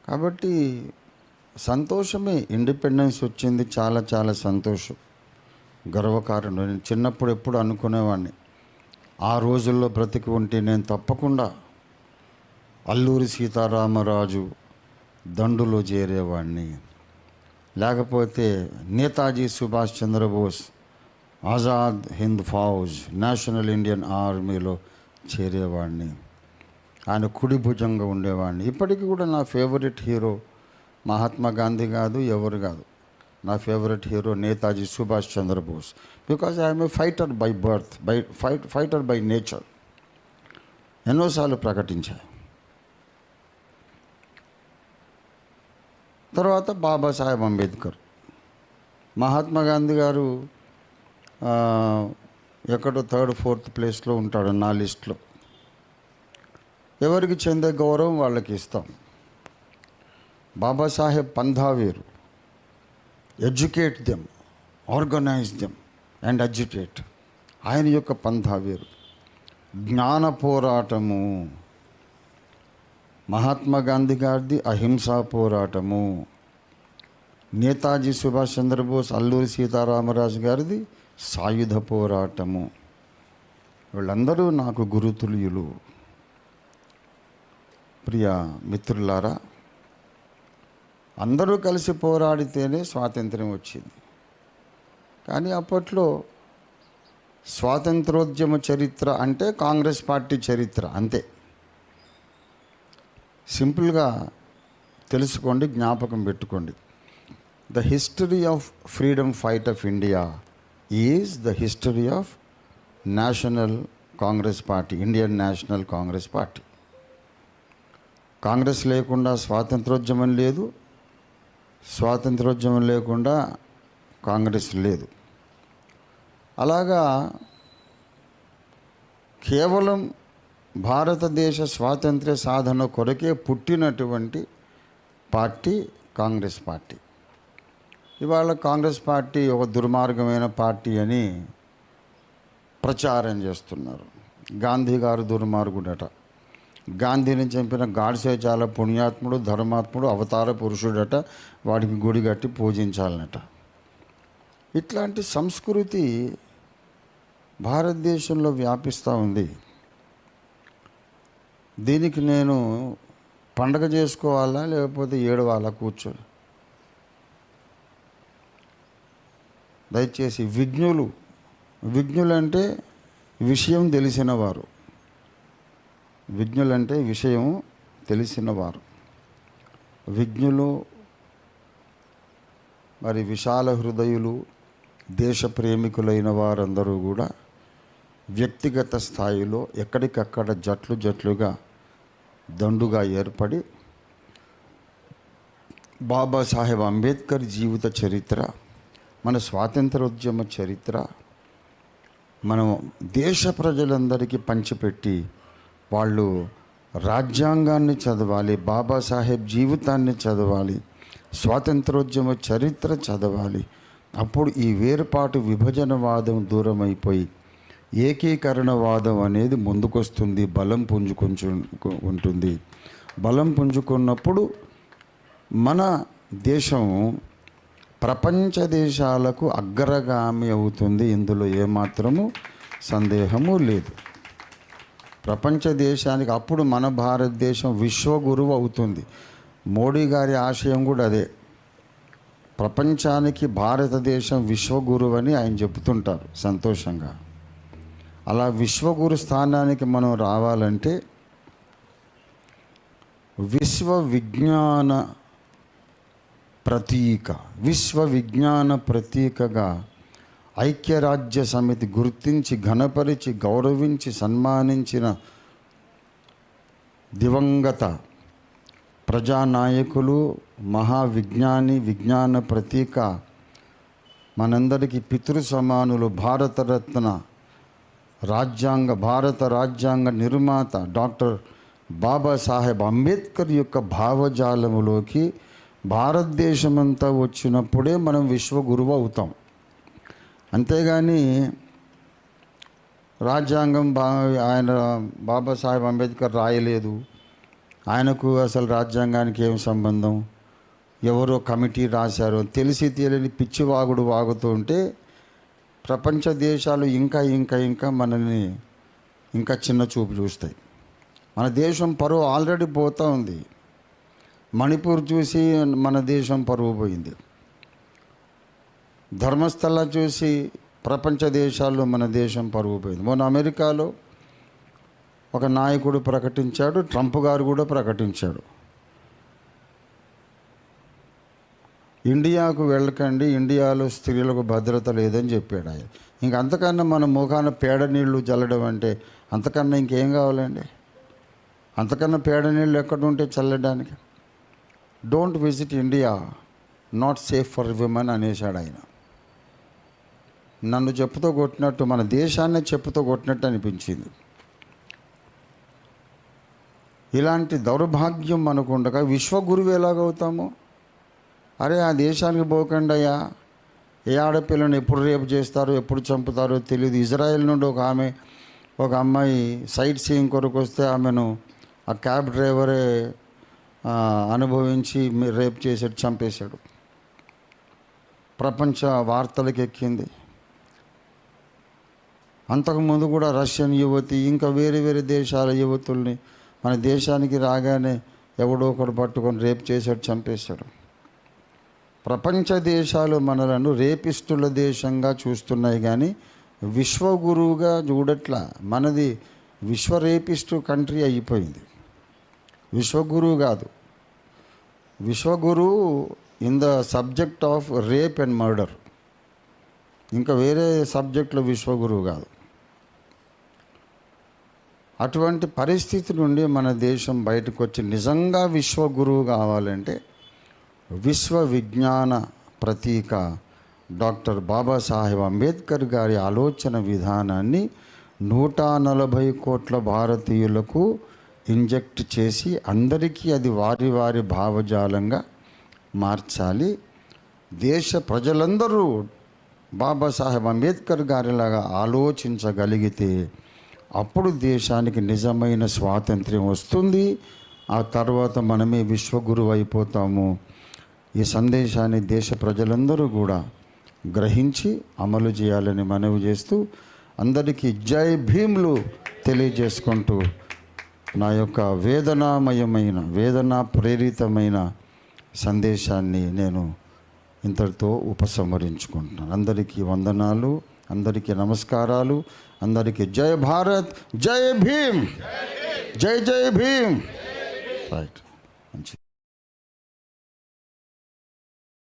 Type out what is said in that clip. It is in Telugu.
కాబట్టి సంతోషమే, ఇండిపెండెన్స్ వచ్చింది, చాలా చాలా సంతోషం, గర్వకారణం. నేను చిన్నప్పుడు ఎప్పుడు అనుకునేవాడిని, ఆ రోజుల్లో బ్రతికి ఉంటే నేను తప్పకుండా అల్లూరి సీతారామరాజు దండులో చేరేవాడిని, లేకపోతే నేతాజీ సుభాష్ చంద్రబోస్ ఆజాద్ హింద్ ఫౌజ్ నేషనల్ ఇండియన్ ఆర్మీలో చేరేవాడిని, ఆయన కుడి భుజంగా ఉండేవాడిని. ఇప్పటికీ కూడా నా ఫేవరెట్ హీరో మహాత్మా గాంధీ కాదు, ఎవరు కాదు. నా favourite hero Netaji Subhash Chandrabose. Because I'm a fighter by birth, fighter by nature. ఎన్నోసార్లు ప్రకటించా. తర్వాత బాబాసాహెబ్ అంబేద్కర్. మహాత్మా గాంధీ గారు ఎక్కడో 3rd 4th ప్లేస్లో ఉంటాడు నా లిస్ట్లో. ఎవరికి చెందే గౌరవం వాళ్ళకి ఇస్తాం. బాబాసాహెబ్ పంధా వేరు. Educate them, organise them and agitate. ఆయన యొక్క పంధా వేరు. జ్ఞాన పోరాటము. మహాత్మా గాంధీ గారిది అహింసా పోరాటము. నేతాజీ సుభాష్ చంద్రబోస్, అల్లూరి సీతారామరాజు గారిది సాయుధ పోరాటము. వీళ్ళందరూ నాకు గురుతుల్యులు. ప్రియ మిత్రులారా, అందరూ కలిసి పోరాడితేనే స్వాతంత్ర్యం వచ్చింది. కానీ అప్పట్లో స్వాతంత్రోద్యమ చరిత్ర అంటే కాంగ్రెస్ పార్టీ చరిత్ర అంతే. సింపుల్గా తెలుసుకోండి, జ్ఞాపకం పెట్టుకోండి. The history of freedom fight of India is the history of national Congress party, Indian national Congress party. Congress లేకుండా స్వాతంత్రోద్యమం లేదు, స్వాతంత్రోద్యమం లేకుండా కాంగ్రెస్ లేదు. అలాగా కేవలం భారతదేశ స్వాతంత్ర్య సాధన కొరకే పుట్టినటువంటి పార్టీ కాంగ్రెస్ పార్టీ. ఇవాళ కాంగ్రెస్ పార్టీ ఒక దుర్మార్గమైన పార్టీ అని ప్రచారం చేస్తున్నారు. గాంధీ గారు దుర్మార్గుడట, గాంధీని చంపిన గాడ్సే చాలా పుణ్యాత్ముడు, ధర్మాత్ముడు, అవతార పురుషుడట, వాడికి గుడి కట్టి పూజించాలనట. ఇట్లాంటి సంస్కృతి భారతదేశంలో వ్యాపిస్తూ ఉంది. దీనికి నేను పండగ చేసుకోవాలా లేకపోతే ఏడవాలా కూర్చొని? దయచేసి విజ్ఞులంటే విషయం తెలిసినవారు. విజ్ఞులంటే విషయం తెలిసినవారు. విజ్ఞులు మరి విశాల హృదయులు, దేశ ప్రేమికులైన వారందరూ కూడా వ్యక్తిగత స్థాయిలో ఎక్కడికక్కడ జట్లుగా దండుగా ఏర్పడి బాబాసాహెబ్ అంబేద్కర్ జీవిత చరిత్ర, మన స్వాతంత్రోద్యమ చరిత్ర మనం దేశ ప్రజలందరికీ పంచిపెట్టి వాళ్ళు రాజ్యాంగాన్ని చదవాలి, బాబాసాహెబ్ జీవితాన్ని చదవాలి, స్వాతంత్రోద్యమ చరిత్ర చదవాలి. అప్పుడు ఈ వేరుపాటు విభజనవాదం దూరమైపోయి ఏకీకరణవాదం అనేది ముందుకొస్తుంది, బలం ఉంటుంది. బలం పుంజుకున్నప్పుడు మన దేశం ప్రపంచ దేశాలకు అగ్రగామి అవుతుంది. ఇందులో ఏమాత్రము సందేహము లేదు. ప్రపంచ దేశానికి అప్పుడు మన భారతదేశం విశ్వగురువు అవుతుంది. మోడీ గారి ఆశయం కూడా అదే. ప్రపంచానికి భారతదేశం విశ్వగురువు అని ఆయన చెబుతుంటారు సంతోషంగా. అలా విశ్వగురు స్థానానికి మనం రావాలంటే విశ్వవిజ్ఞాన ప్రతీకగా ఐక్యరాజ్య సమితి గుర్తించి, ఘనపరిచి, గౌరవించి, సన్మానించిన దివంగత ప్రజానాయకులు, మహావిజ్ఞాని, విజ్ఞాన ప్రతీక, మనందరికీ పితృ సమానులు, భారతరత్న, భారత రాజ్యాంగ నిర్మాత డాక్టర్ బాబాసాహెబ్ అంబేద్కర్ యొక్క భావజాలములోకి భారతదేశమంతా వచ్చినప్పుడే మనం విశ్వగురువు అవుతాం. అంతేగాని రాజ్యాంగం ఆయన బాబాసాహెబ్ అంబేద్కర్ రాయలేదు, ఆయనకు అసలు రాజ్యాంగానికి ఏం సంబంధం, ఎవరో కమిటీ రాశారో తెలిసి తెలియని పిచ్చివాగుడు వాగుతూ ఉంటే ప్రపంచ దేశాలు ఇంకా ఇంకా ఇంకా మనల్ని ఇంకా చిన్న చూపు చూస్తాయి. మన దేశం పరువు ఆల్రెడీ పోతూ ఉంది. మణిపూర్ చూసి మన దేశం పరువు పోయింది. ధర్మస్థల చూసి ప్రపంచ దేశాల్లో మన దేశం పరువు పోయింది. మొన్న అమెరికాలో ఒక నాయకుడు ప్రకటించాడు, ట్రంప్ గారు కూడా ప్రకటించాడు, ఇండియాకు వెళ్ళకండి, ఇండియాలో స్త్రీలకు భద్రత లేదని చెప్పాడు ఆయన. అంతకన్నా మన ముఖాన పేడ నీళ్లు చల్లడం అంటే అంతకన్నా ఇంకేం కావాలండి? అంతకన్నా పేడ నీళ్ళు ఎక్కడ ఉంటే చల్లడానికి? Don't visit India, not safe for women అనేసాడు ఆయన. నన్ను చెప్పుతో కొట్టినట్టు, మన దేశాన్నే చెప్పుతో కొట్టినట్టు అనిపించింది. ఇలాంటి దౌర్భాగ్యం మనకుండగా విశ్వగురువు ఎలాగవుతాము? అరే ఆ దేశానికి పోకండి అయ్యా, ఏ ఆడపిల్లని ఎప్పుడు రేపు చేస్తారో ఎప్పుడు చంపుతారో తెలియదు. ఇజ్రాయెల్ నుండి ఒక అమ్మాయి సైట్ సీయింగ్ కొరకు వస్తే ఆమెను ఆ క్యాబ్ డ్రైవరే అనుభవించి రేప్ చేసాడు, చంపేశాడు. ప్రపంచ వార్తలకు ఎక్కింది. అంతకుముందు కూడా రష్యన్ యువతి ఇంకా వేరే వేరే దేశాల యువతుల్ని మన దేశానికి రాగానే ఎవడో ఒకడు పట్టుకొని రేప్ చేశాడు, చంపేశాడు. ప్రపంచ దేశాలు మనలను రేపిస్టుల దేశంగా చూస్తున్నాయి కానీ విశ్వగురువుగా చూడట్లా. మనది విశ్వ రేపిస్టు కంట్రీ అయిపోయింది. విశ్వగురువు కాదు, విశ్వగురువు in the subject of rape and murder, ఇంకా వేరే సబ్జెక్టులో విశ్వగురువు కాదు. అటువంటి పరిస్థితి నుండి మన దేశం బయటకు వచ్చి నిజంగా విశ్వగురువు కావాలంటే విశ్వ విజ్ఞాన ప్రతీక డాక్టర్ బాబాసాహెబ్ అంబేద్కర్ గారి ఆలోచన విధానాన్ని 140 కోట్ల భారతీయులకు ఇంజెక్ట్ చేసి అందరికీ అది వారి వారి భావజాలంగా మార్చాలి. దేశ ప్రజలందరూ బాబాసాహెబ్ అంబేద్కర్ గారిలాగా ఆలోచించగలిగితే అప్పుడు దేశానికి నిజమైన స్వాతంత్ర్యం వస్తుంది. ఆ తర్వాత మనమే విశ్వగురువు అయిపోతాము. ఈ సందేశాన్ని దేశ ప్రజలందరూ కూడా గ్రహించి అమలు చేయాలని మనవి చేస్తూ అందరికీ జై భీమ్లు తెలియజేసుకుంటూ నా యొక్క వేదనా ప్రేరితమైన సందేశాన్ని నేను ఇంతటితో ఉపసంహరించుకుంటున్నాను. అందరికీ వందనాలు, అందరికీ నమస్కారాలు, అందరికీ జై భారత్, జై భీమ్, జై జై భీమ్. రైట్, మంచి